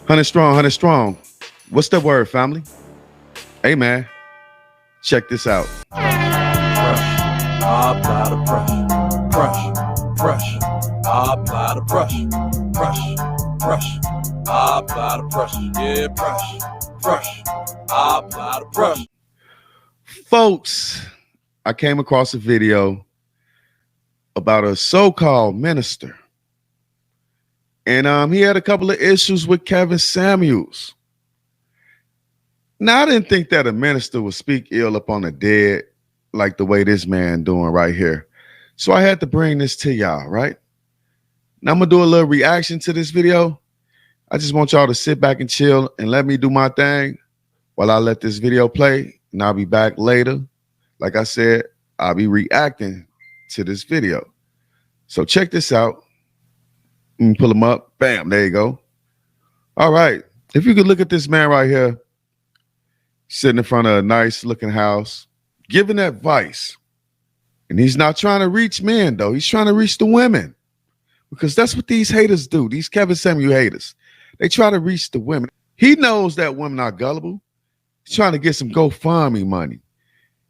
100 strong, 100 strong. What's the word, family? Hey, man, check this out. Brush, I apply the brush. Brush, I apply the brush. Brush, I apply the brush. Yeah, brush, I apply the brush. Folks, I came across a video about a so-called minister. And he had a couple of issues with Kevin Samuels. Now, I didn't think that a minister would speak ill upon the dead like the way this man doing right here. So I had to bring this to y'all, right? Now I'm going to do a little reaction to this video. I just want y'all to sit back and chill and let me do my thing while I let this video play. And I'll be back later. Like I said, I'll be reacting to this video. So check this out. Pull him up. Bam, there you go. All right. If you could look at this man right here, sitting in front of a nice looking house, giving advice. And he's not trying to reach men, though. He's trying to reach the women. Because that's what these haters do. These Kevin Samuel haters. They try to reach the women. He knows that women are gullible. He's trying to get some GoFundMe money.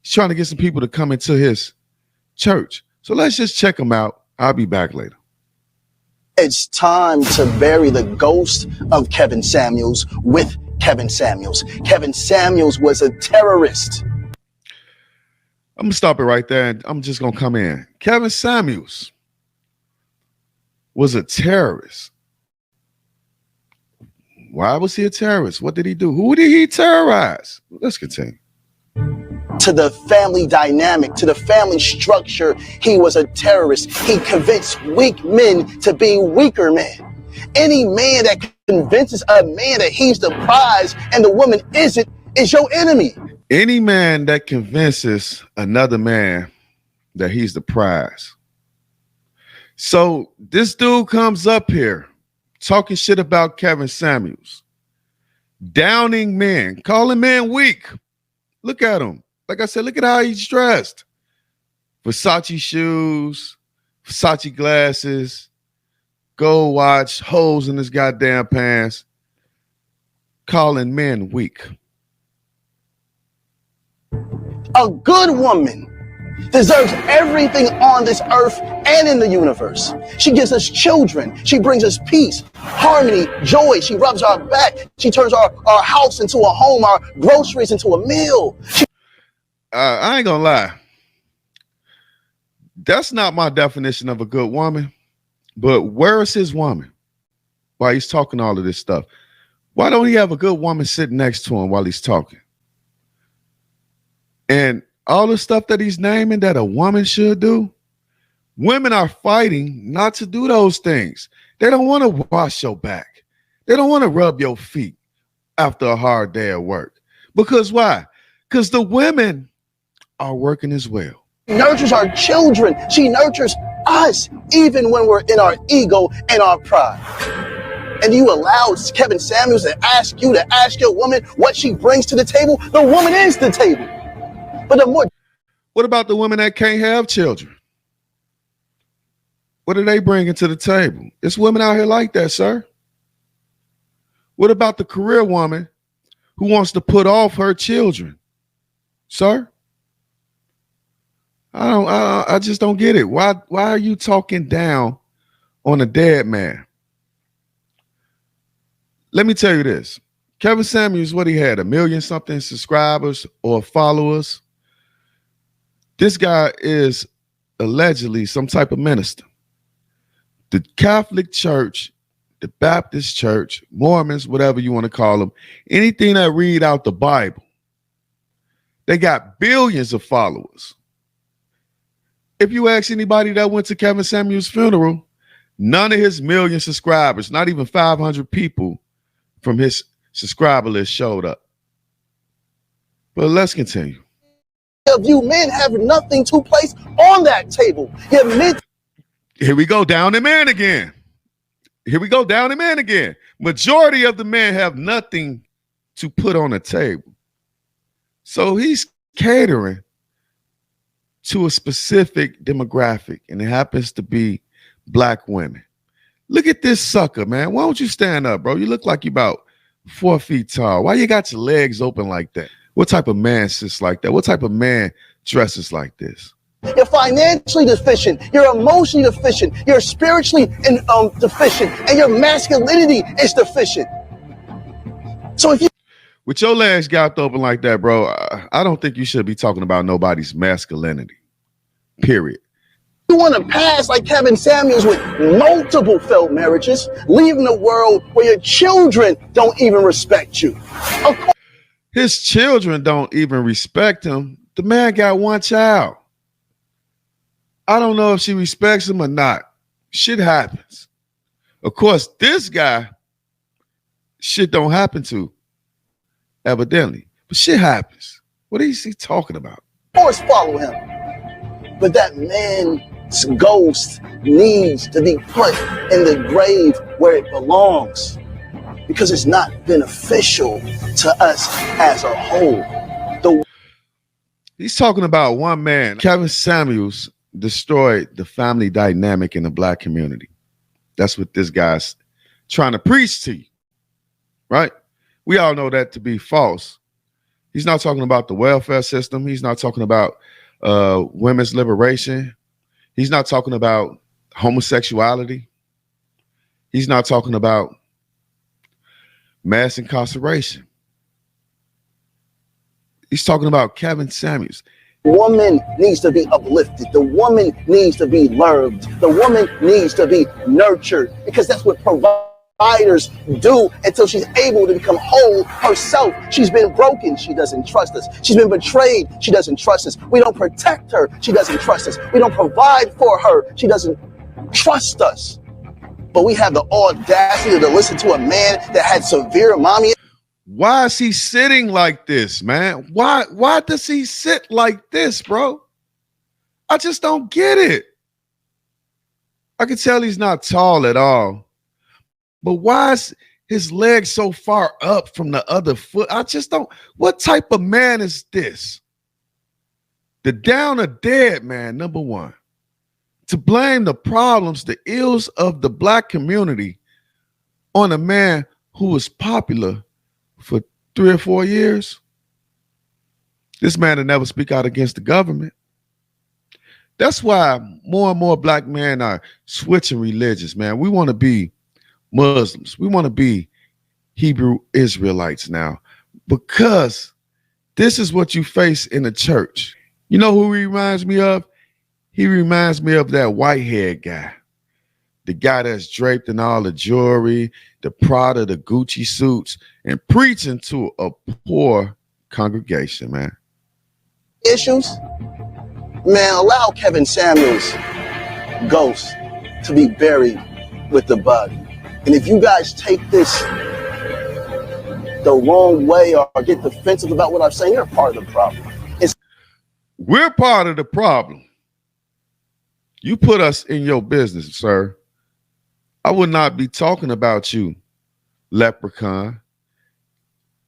He's trying to get some people to come into his church. So let's just check him out. I'll be back later. It's time to bury the ghost of Kevin Samuels with Kevin Samuels. Kevin Samuels was a terrorist. I'm going to stop it right there, and I'm just going to come in. Kevin Samuels was a terrorist. Why was he a terrorist? What did he do? Who did he terrorize? Let's continue. To the family dynamic, to the family structure, he was a terrorist. He convinced weak men to be weaker men. Any man that convinces a man that he's the prize and the woman isn't is your enemy. Any man that convinces another man that he's the prize. So this dude comes up here talking shit about Kevin Samuels, downing men, calling men weak. Look at him. Like I said, look at how he's dressed. Versace shoes, Versace glasses, gold watch, holes in his goddamn pants, calling men weak. A good woman deserves everything on this earth and in the universe. She gives us children. She brings us peace, harmony, joy. She rubs our back. She turns our house into a home, our groceries into a meal. I ain't gonna lie. That's not my definition of a good woman. But where is his woman while he's talking all of this stuff? Why don't he have a good woman sitting next to him while he's talking? And all the stuff that he's naming that a woman should do, women are fighting not to do those things. They don't want to wash your back. They don't want to rub your feet after a hard day at work. Because why? Because the women are working as well. She nurtures our children. She nurtures us, even when we're in our ego and our pride. And you allow Kevin Samuels to ask you to ask your woman what she brings to the table. The woman is the table. But the more. What about the women that can't have children? What are they bringing to the table? It's women out here like that, sir. What about the career woman who wants to put off her children? Sir? I just don't get it. Why are you talking down on a dead man? Let me tell you this. Kevin Samuels, what he had, 1 million something subscribers or followers. This guy is allegedly some type of minister. The Catholic Church, the Baptist Church, Mormons, whatever you want to call them, anything that read out the Bible, they got billions of followers. If you ask anybody that went to Kevin Samuels' funeral, none of his 1 million subscribers, not even 500 people from his subscriber list showed up. But let's continue. Of you men have nothing to place on that table. You're meant. Here we go, down the man again. Here we go, down the man again. Majority of the men have nothing to put on the table. So he's catering to a specific demographic, and it happens to be black women. Look at this sucker, man. Why don't you stand up, bro? You look like you about 4 feet tall? Why you got your legs open like that? What type of man sits like that? What type of man dresses like this? You're financially deficient. You're emotionally deficient. You're spiritually deficient, and your masculinity is deficient. So if you with your legs gapped open like that, bro, I don't think you should be talking about nobody's masculinity. Period. You want to pass like Kevin Samuels with multiple failed marriages, leaving a world where your children don't even respect you. His children don't even respect him. The man got one child. I don't know if she respects him or not. Shit happens. Of course, this guy, shit don't happen to, evidently. But shit happens. What is he talking about? Of course, follow him. But that man's ghost needs to be put in the grave where it belongs, because it's not beneficial to us as a whole. He's talking about one man. Kevin Samuels destroyed the family dynamic in the black community. That's what this guy's trying to preach to you, right? We all know that to be false. He's not talking about the welfare system. He's not talking about women's liberation. He's not talking about homosexuality. He's not talking about mass incarceration. He's talking about Kevin Samuels. The woman needs to be uplifted. The woman needs to be loved. The woman needs to be nurtured, because that's what providers do until she's able to become whole herself. She's been broken. She doesn't trust us. She's been betrayed. She doesn't trust us. We don't protect her. She doesn't trust us. We don't provide for her. She doesn't trust us. But we have the audacity to listen to a man that had severe mommy. Why is he sitting like this, man? Why does he sit like this, bro? I just don't get it. I can tell he's not tall at all. But why is his leg so far up from the other foot? I just don't. What type of man is this? The down or dead man, number one. To blame the problems, the ills of the black community on a man who was popular for 3 or 4 years. This man will never speak out against the government. That's why more and more black men are switching religions, man. We want to be Muslims. We want to be Hebrew Israelites now, because this is what you face in the church. You know who he reminds me of? He reminds me of that white-haired guy. The guy that's draped in all the jewelry, the Prada, the Gucci suits, and preaching to a poor congregation, man. Issues? Man, allow Kevin Samuels' ghost to be buried with the body. And if you guys take this the wrong way or get defensive about what I'm saying, you're part of the problem. We're part of the problem. You put us in your business, sir. I would not be talking about you, leprechaun,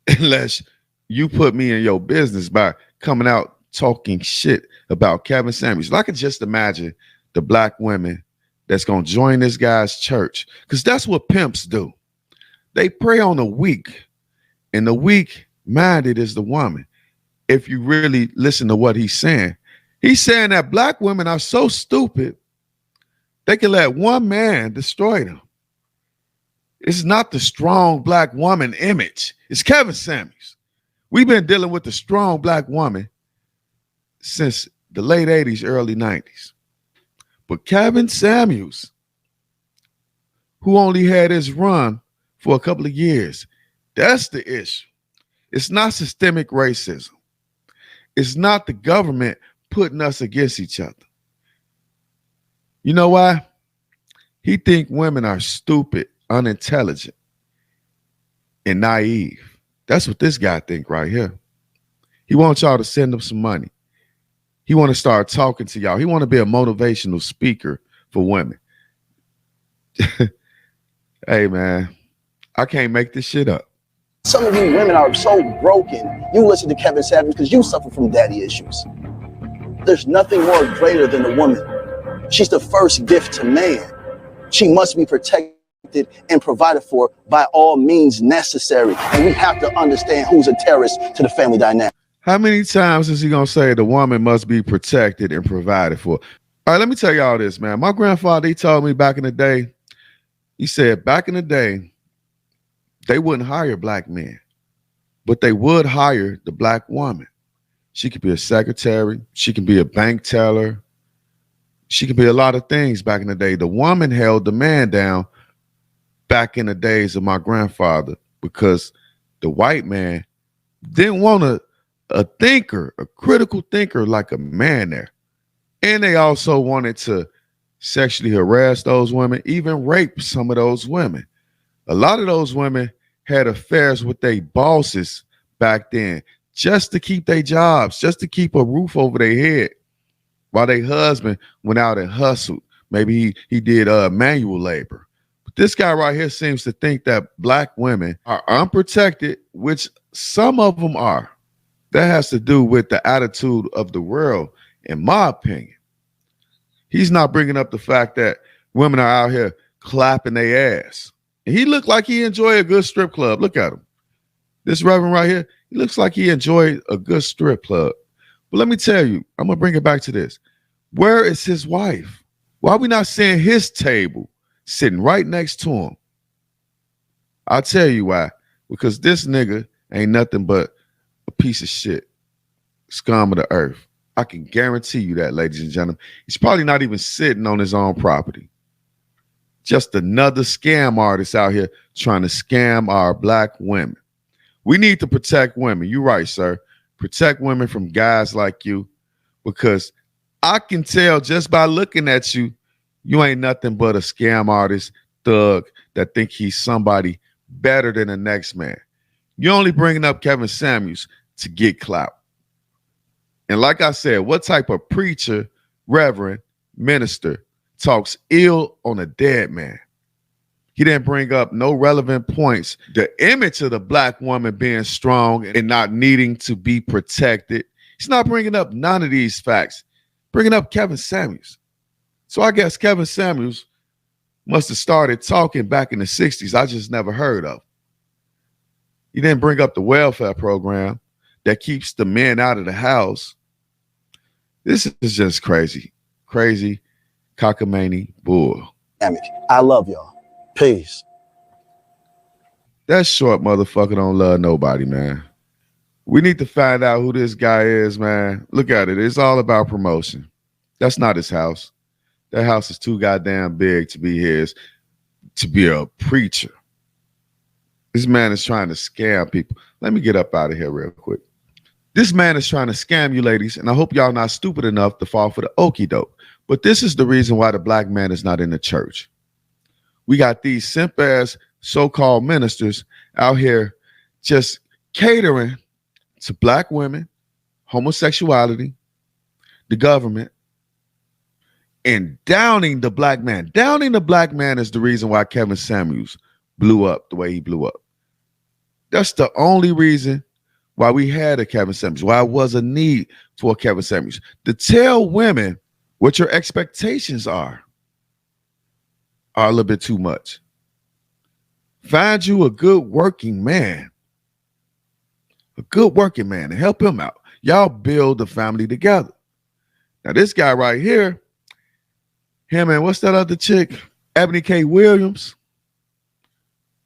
unless you put me in your business by coming out talking shit about Kevin Samuels. I can just imagine the black women that's going to join this guy's church, because that's what pimps do. They prey on the weak, and the weak-minded is the woman. If you really listen to what he's saying that black women are so stupid, they can let one man destroy them. It's not the strong black woman image. It's Kevin Samuels. We've been dealing with the strong black woman since the late 80s, early 90s. But Kevin Samuels, who only had his run for a couple of years, that's the issue. It's not systemic racism. It's not the government putting us against each other. You know why? He think women are stupid, unintelligent, and naive. That's what this guy think right here. He wants y'all to send him some money. He want to start talking to y'all. He want to be a motivational speaker for women. Hey, man, I can't make this shit up. Some of you women are so broken. You listen to Kevin Samuels because you suffer from daddy issues. There's nothing more greater than the woman. She's the first gift to man. She must be protected and provided for by all means necessary. And we have to understand who's a terrorist to the family dynamic. How many times is he gonna say the woman must be protected and provided for? All right, let me tell y'all this, man. My grandfather, he told me back in the day, he said back in the day, they wouldn't hire black men, but they would hire the black woman. She could be a secretary, she can be a bank teller, she could be a lot of things back in the day. The woman held the man down back in the days of my grandfather because the white man didn't want a thinker, a critical thinker like a man there. And they also wanted to sexually harass those women, even rape some of those women. A lot of those women had affairs with their bosses back then just to keep their jobs, just to keep a roof over their head while their husband went out and hustled. Maybe he did manual labor. But this guy right here seems to think that black women are unprotected, which some of them are. That has to do with the attitude of the world, in my opinion. He's not bringing up the fact that women are out here clapping their ass. And he looked like he enjoyed a good strip club. Look at him. This reverend right here, he looks like he enjoyed a good strip club. But let me tell you, I'm going to bring it back to this. Where is his wife? Why are we not seeing his table sitting right next to him? I'll tell you why. Because this nigga ain't nothing but a piece of shit. Scum of the earth. I can guarantee you that, ladies and gentlemen. He's probably not even sitting on his own property. Just another scam artist out here trying to scam our black women. We need to protect women. You're right, sir. Protect women from guys like you, because I can tell just by looking at you, you ain't nothing but a scam artist, thug that think he's somebody better than the next man. You're only bringing up Kevin Samuels to get clout. And like I said, what type of preacher, reverend, minister talks ill on a dead man? He didn't bring up no relevant points. The image of the black woman being strong and not needing to be protected. He's not bringing up none of these facts. Bringing up Kevin Samuels. So I guess Kevin Samuels must have started talking back in the 60s. I just never heard of. He didn't bring up the welfare program that keeps the men out of the house. This is just crazy. Crazy cockamamie bull. I love y'all. Peace. That short motherfucker don't love nobody, man. We need to find out who this guy is, man. Look at it. It's all about promotion. That's not his house. That house is too goddamn big to be his, to be a preacher. This man is trying to scam people. Let me get up out of here real quick. This man is trying to scam you, ladies, and I hope y'all not stupid enough to fall for the okie doke. But this is the reason why the black man is not in the church. We got these simp-ass so-called ministers out here just catering to black women, homosexuality, the government, and downing the black man. Downing the black man is the reason why Kevin Samuels blew up the way he blew up. That's the only reason why we had a Kevin Samuels, why it was a need for a Kevin Samuels, to tell women what your expectations are a little bit too much. Find you a good working man, and help him out. Y'all build the family together. Now this guy right here, him and what's that other chick, Ebony K. Williams,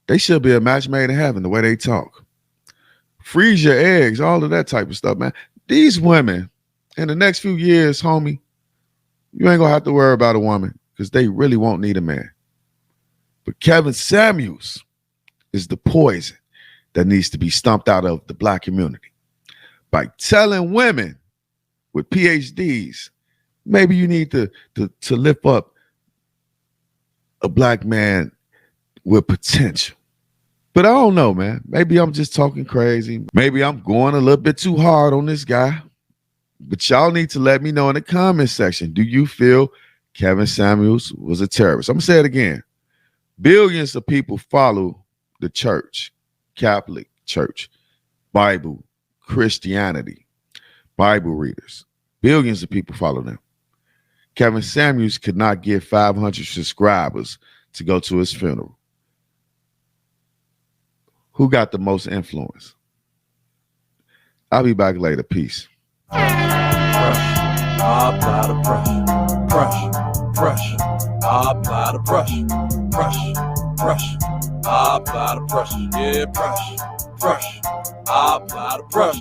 they should be a match made in heaven the way they talk. Freeze your eggs, all of that type of stuff, man. These women, in the next few years, homie, you ain't gonna have to worry about a woman because they really won't need a man. But Kevin Samuels is the poison that needs to be stomped out of the black community. By telling women with PhDs, maybe you need to lift up a black man with potential. But I don't know, man. Maybe I'm just talking crazy. Maybe I'm going a little bit too hard on this guy. But y'all need to let me know in the comment section. Do you feel Kevin Samuels was a terrorist? I'm going to say it again. Billions of people follow the church, Catholic Church, Bible, Christianity, Bible readers. Billions of people follow them. Kevin Samuels could not get 500 subscribers to go to his funeral. Who got the most influence? I'll be back later. Peace. I apply the pressure, pressure. I apply the pressure, pressure. I apply the pressure, yeah, pressure. I apply the pressure.